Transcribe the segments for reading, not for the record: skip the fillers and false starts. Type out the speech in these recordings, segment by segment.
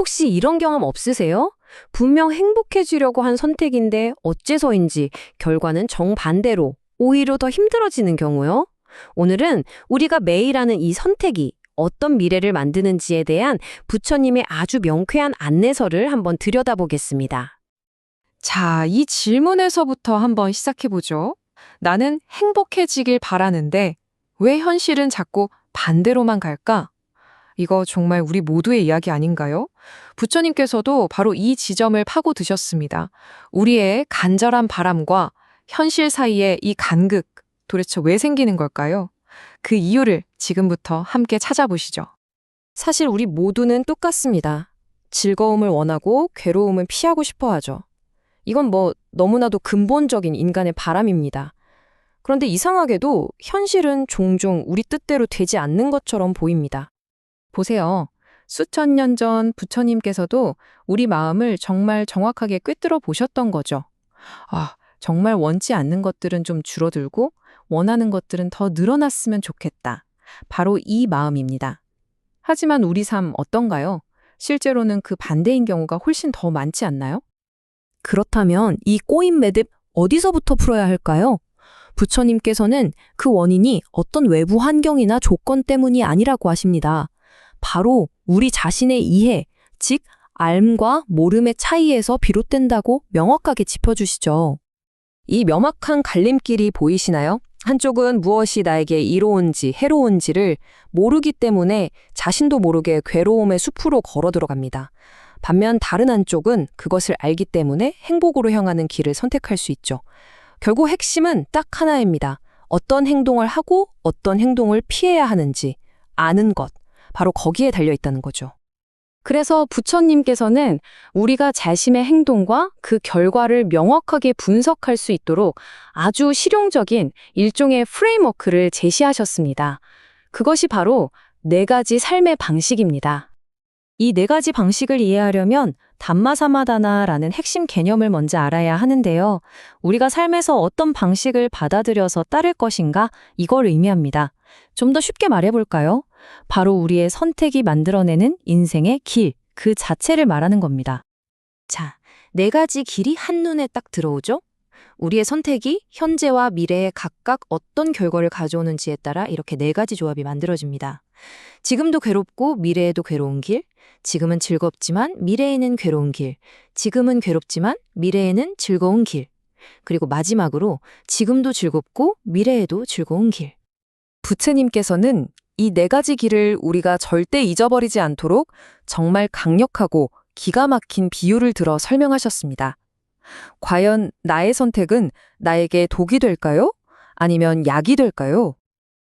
혹시 이런 경험 없으세요? 분명 행복해지려고 한 선택인데 어째서인지 결과는 정반대로 오히려 더 힘들어지는 경우요? 오늘은 우리가 매일 하는 이 선택이 어떤 미래를 만드는지에 대한 부처님의 아주 명쾌한 안내서를 한번 들여다보겠습니다. 자, 이 질문에서부터 한번 시작해보죠. 나는 행복해지길 바라는데 왜 현실은 자꾸 반대로만 갈까? 이거 정말 우리 모두의 이야기 아닌가요? 부처님께서도 바로 이 지점을 파고드셨습니다. 우리의 간절한 바람과 현실 사이의 이 간극, 도대체 왜 생기는 걸까요? 그 이유를 지금부터 함께 찾아보시죠. 사실 우리 모두는 똑같습니다. 즐거움을 원하고 괴로움을 피하고 싶어 하죠. 이건 너무나도 근본적인 인간의 바람입니다. 그런데 이상하게도 현실은 종종 우리 뜻대로 되지 않는 것처럼 보입니다. 보세요. 수천 년 전 부처님께서도 우리 마음을 정말 정확하게 꿰뚫어 보셨던 거죠. 정말 원치 않는 것들은 좀 줄어들고 원하는 것들은 더 늘어났으면 좋겠다. 바로 이 마음입니다. 하지만 우리 삶 어떤가요? 실제로는 그 반대인 경우가 훨씬 더 많지 않나요? 그렇다면 이 꼬인 매듭 어디서부터 풀어야 할까요? 부처님께서는 그 원인이 어떤 외부 환경이나 조건 때문이 아니라고 하십니다. 바로 우리 자신의 이해, 즉 알과 모름의 차이에서 비롯된다고 명확하게 짚어주시죠. 이 명확한 갈림길이 보이시나요? 한쪽은 무엇이 나에게 이로운지 해로운지를 모르기 때문에 자신도 모르게 괴로움의 숲으로 걸어 들어갑니다. 반면 다른 한쪽은 그것을 알기 때문에 행복으로 향하는 길을 선택할 수 있죠. 결국 핵심은 딱 하나입니다. 어떤 행동을 하고 어떤 행동을 피해야 하는지 아는 것, 바로 거기에 달려 있다는 거죠. 그래서 부처님께서는 우리가 자신의 행동과 그 결과를 명확하게 분석할 수 있도록 아주 실용적인 일종의 프레임워크를 제시하셨습니다. 그것이 바로 4가지 삶의 방식입니다. 이 4가지 방식을 이해하려면 담마사마다나라는 핵심 개념을 먼저 알아야 하는데요. 우리가 삶에서 어떤 방식을 받아들여서 따를 것인가 이걸 의미합니다. 좀 더 쉽게 말해볼까요? 바로 우리의 선택이 만들어내는 인생의 길, 그 자체를 말하는 겁니다. 자, 4가지 길이 한눈에 딱 들어오죠? 우리의 선택이 현재와 미래에 각각 어떤 결과를 가져오는지에 따라 이렇게 4가지 조합이 만들어집니다. 지금도 괴롭고 미래에도 괴로운 길, 지금은 즐겁지만 미래에는 괴로운 길, 지금은 괴롭지만 미래에는 즐거운 길, 그리고 마지막으로 지금도 즐겁고 미래에도 즐거운 길. 부처님께서는 이 4가지 길을 우리가 절대 잊어버리지 않도록 정말 강력하고 기가 막힌 비유를 들어 설명하셨습니다. 과연 나의 선택은 나에게 독이 될까요? 아니면 약이 될까요?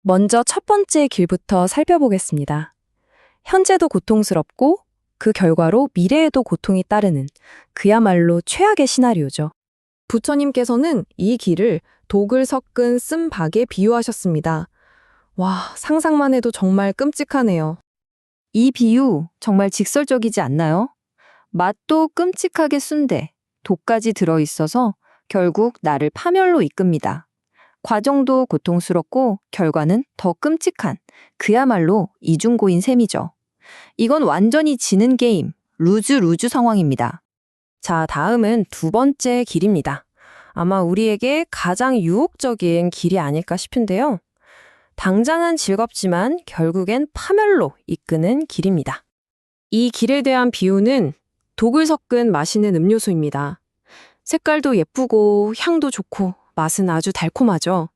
먼저 첫 번째 길부터 살펴보겠습니다. 현재도 고통스럽고 그 결과로 미래에도 고통이 따르는 그야말로 최악의 시나리오죠. 부처님께서는 이 길을 독을 섞은 쓴박에 비유하셨습니다. 와, 상상만 해도 정말 끔찍하네요. 이 비유 정말 직설적이지 않나요? 맛도 끔찍하게 순대, 독까지 들어있어서 결국 나를 파멸로 이끕니다. 과정도 고통스럽고 결과는 더 끔찍한 그야말로 이중고인 셈이죠. 이건 완전히 지는 게임, 루즈 상황입니다. 자, 다음은 2번째 길입니다. 아마 우리에게 가장 유혹적인 길이 아닐까 싶은데요. 당장은 즐겁지만 결국엔 파멸로 이끄는 길입니다. 이 길에 대한 비유는 독을 섞은 마시는 음료수입니다. 색깔도 예쁘고 향도 좋고 맛은 아주 달콤하죠.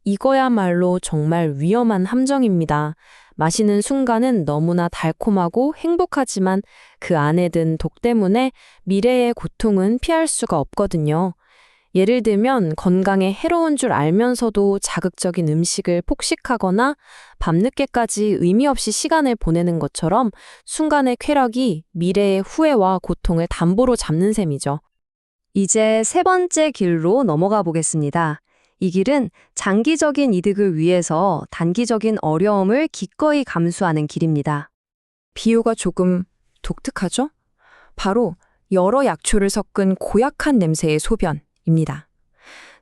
이거야말로 정말 위험한 함정입니다. 마시는 순간은 너무나 달콤하고 행복하지만 그 안에 든 독 때문에 미래의 고통은 피할 수가 없거든요. 예를 들면 건강에 해로운 줄 알면서도 자극적인 음식을 폭식하거나 밤늦게까지 의미 없이 시간을 보내는 것처럼 순간의 쾌락이 미래의 후회와 고통을 담보로 잡는 셈이죠. 이제 3번째 길로 넘어가 보겠습니다. 이 길은 장기적인 이득을 위해서 단기적인 어려움을 기꺼이 감수하는 길입니다. 비유가 조금 독특하죠? 바로 여러 약초를 섞은 고약한 냄새의 소변입니다.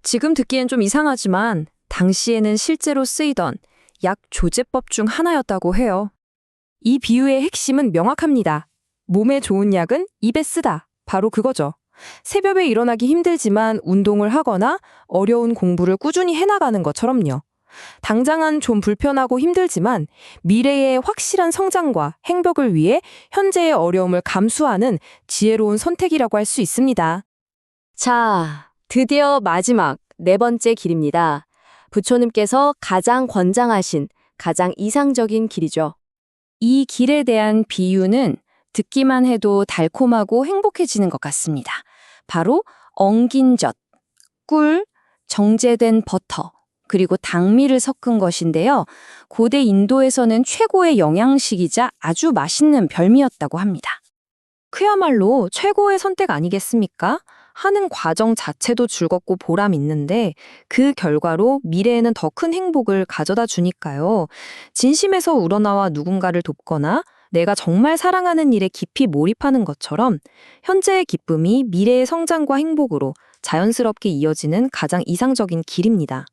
지금 듣기엔 좀 이상하지만 당시에는 실제로 쓰이던 약 조제법 중 하나였다고 해요. 이 비유의 핵심은 명확합니다. 몸에 좋은 약은 입에 쓰다. 바로 그거죠. 새벽에 일어나기 힘들지만 운동을 하거나 어려운 공부를 꾸준히 해나가는 것처럼요. 당장은 좀 불편하고 힘들지만 미래의 확실한 성장과 행복을 위해 현재의 어려움을 감수하는 지혜로운 선택이라고 할 수 있습니다. 자, 드디어 마지막 네 번째 길입니다. 부처님께서 가장 권장하신 가장 이상적인 길이죠. 이 길에 대한 비유는 듣기만 해도 달콤하고 행복해지는 것 같습니다. 바로 엉긴 젖, 꿀, 정제된 버터, 그리고 당미를 섞은 것인데요. 고대 인도에서는 최고의 영양식이자 아주 맛있는 별미였다고 합니다. 그야말로 최고의 선택 아니겠습니까? 하는 과정 자체도 즐겁고 보람 있는데 그 결과로 미래에는 더 큰 행복을 가져다 주니까요. 진심에서 우러나와 누군가를 돕거나 내가 정말 사랑하는 일에 깊이 몰입하는 것처럼 현재의 기쁨이 미래의 성장과 행복으로 자연스럽게 이어지는 가장 이상적인 길입니다.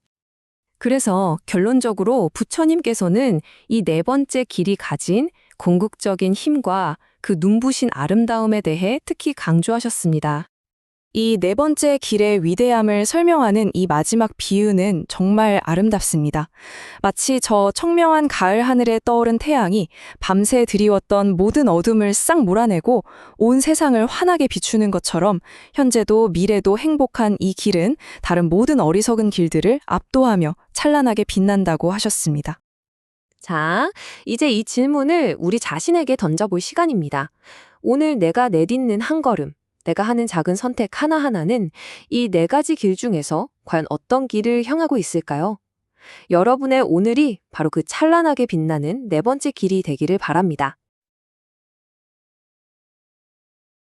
그래서 결론적으로 부처님께서는 이 네 번째 길이 가진 궁극적인 힘과 그 눈부신 아름다움에 대해 특히 강조하셨습니다. 이 네 번째 길의 위대함을 설명하는 이 마지막 비유는 정말 아름답습니다. 마치 저 청명한 가을 하늘에 떠오른 태양이 밤새 드리웠던 모든 어둠을 싹 몰아내고 온 세상을 환하게 비추는 것처럼 현재도 미래도 행복한 이 길은 다른 모든 어리석은 길들을 압도하며 찬란하게 빛난다고 하셨습니다. 자, 이제 이 질문을 우리 자신에게 던져볼 시간입니다. 오늘 내가 내딛는 한 걸음, 내가 하는 작은 선택 하나하나는 이 네 가지 길 중에서 과연 어떤 길을 향하고 있을까요? 여러분의 오늘이 바로 그 찬란하게 빛나는 네 번째 길이 되기를 바랍니다.